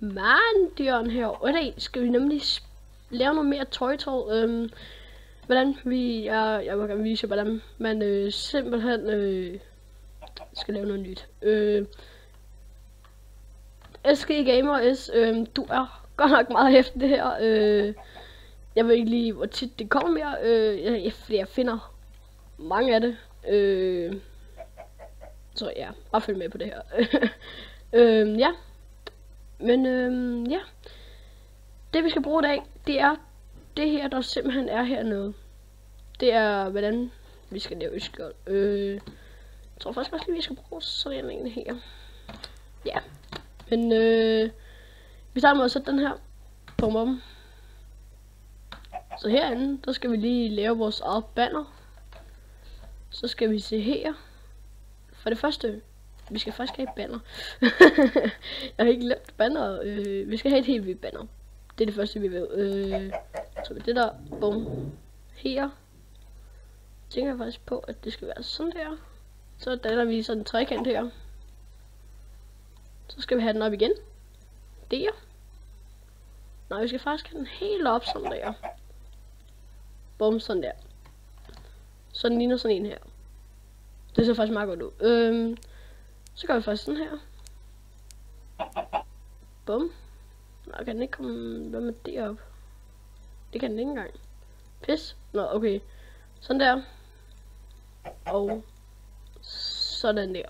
diamantjern her. Og i dag skal vi nemlig lave noget mere tøjtråd. Hvordan vi, jeg vil gerne vise, hvordan man simpelthen skal lave noget nyt. SG Gamer S, du er godt nok meget hæftig det her. Jeg ved ikke lige, hvor tit det kommer mere. Jeg finder mange af det. Så ja, bare følg med på det her. Ja. Men ja. Det vi skal bruge i dag, det er det her, der simpelthen er hernede. Det er, hvordan vi skal lave et skjold. Jeg tror faktisk også lige, vi skal bruge sådan en her. Ja. Men vi starter med at sætte den her på mom. Så herinde, der skal vi lige lave vores eget banner. Så skal vi se her. For det første, vi skal faktisk have et banner. Jeg har ikke glemt banner. Vi skal have et helt hvidt banner. Det er det første, vi vil. Så med det der, bum, her. Tænker jeg faktisk på, at det skal være sådan der. Så danner vi sådan en trekant her. Så skal vi have den op igen. Der. Nej, vi skal faktisk have den helt op sådan der. Bum, sådan der. Så den ligner sådan en her. Det ser faktisk meget godt ud. Så gør vi faktisk sådan her. Bum. Nå, kan den ikke komme... Hvad med det op? Det kan den ikke engang. Pis. Nå, okay. Sådan der. Og sådan der.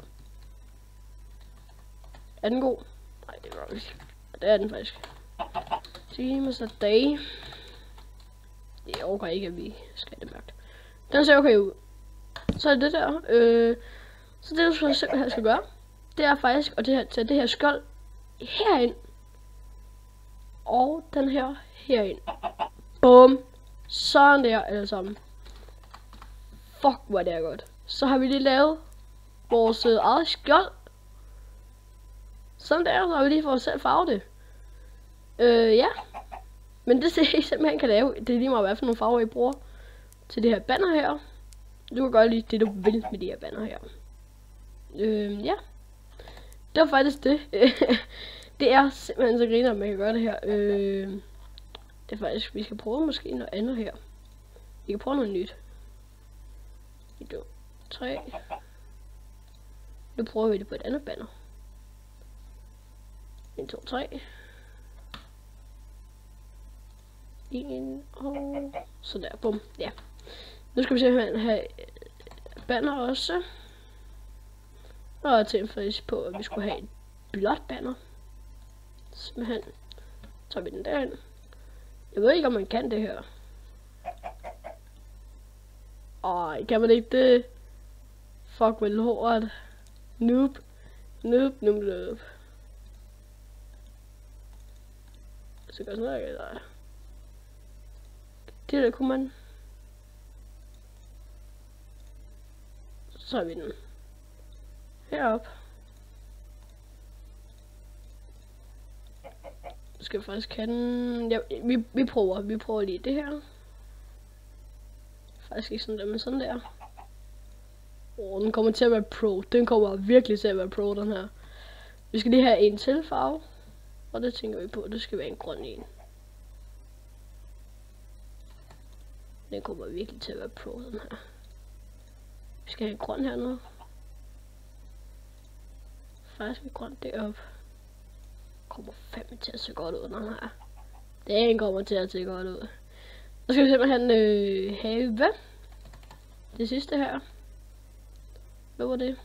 Er den god? Nej, det er ikke. Det er den faktisk. Times a day. Det overgår ikke, at vi skal have det mørkt. Den ser okay ud. Så er det der. Så det, du simpelthen skal gøre, det er faktisk at tage det her skjold herind. Og den her herind. Bum. Sådan der, alle sammen. Fuck, hvor det er godt. Så har vi lige lavet vores eget skjold. Sådan der, så har vi lige fået os selv farve det. Ja. Men det ser I simpelthen kan lave. Det er lige meget, hvad for nogle farver I bruger til det her banner her. Du kan gøre lige det, du vil med de her banner her. Ja. Det var faktisk det. Det er simpelthen så griner, at man kan gøre det her. Det er faktisk, vi skal prøve måske noget andet her. Vi kan prøve noget nyt. 1, 2, 3. Nu prøver vi det på et andet banner. 1, 2, 3. 1 og så der, bum, ja. Nu skal vi simpelthen have banner også. Og jeg tænkte faktisk på, at vi skulle have et blåt banner. Simpelthen tager vi den derind. Jeg ved ikke, om man kan det her. Kan man ikke det? Fuck, vel hårdt. Noob. Så gør sådan noget, der. Det der kunne man. Så har vi den herop. Skal vi faktisk have den. Ja, vi prøver lige det her. Faktisk ikke sådan der, men sådan der. Den kommer til at være pro. Den kommer virkelig til at være pro, den her. Vi skal lige have en til farve. Og det tænker vi på, det skal være en grøn en. Den kommer virkelig til at være pro, den her. Vi skal have en grøn hernede. Faktisk en grøn deroppe. Kommer fandme til at se godt ud, den her. Den kommer til at se godt ud. Så skal vi simpelthen have hvad? Det sidste her. Hvad var det?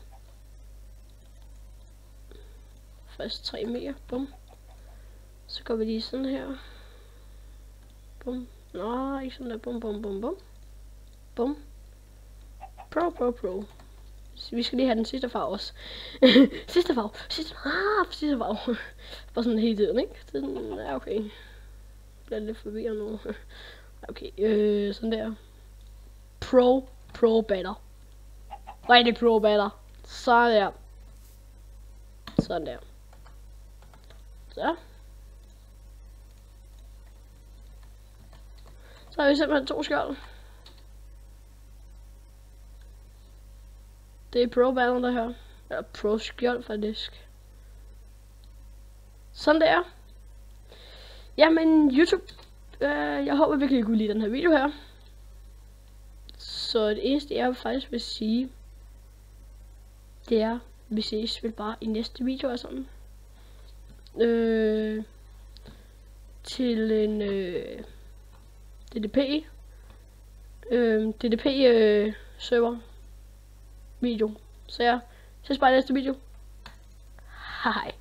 Først 3 mere. Bum. Så går vi lige sådan her. Bum. Nå, ikke sådan der. Bum, bum, bum, bum. Bum. Pro. Vi skal lige have den sidste farve også. sidste farve. Sidste farve. Bare sådan hele tiden, ikke? Den er okay. Jeg bliver lidt forvirret nu. Okay, sådan der. Pro banner. Rigtig pro banner. Sådan der. Sådan der. Så. Så har vi simpelthen 2 skjold. Det er pro banner der her. Eller pro skjold faktisk. Sådan der. Jamen, YouTube. Jeg håber virkelig, I kunne lide den her video her. Så det eneste, jeg faktisk vil sige, det er, vi ses vel bare i næste video og sådan. Til en DDP server video. Så ja, ses bare i næste video. Hej.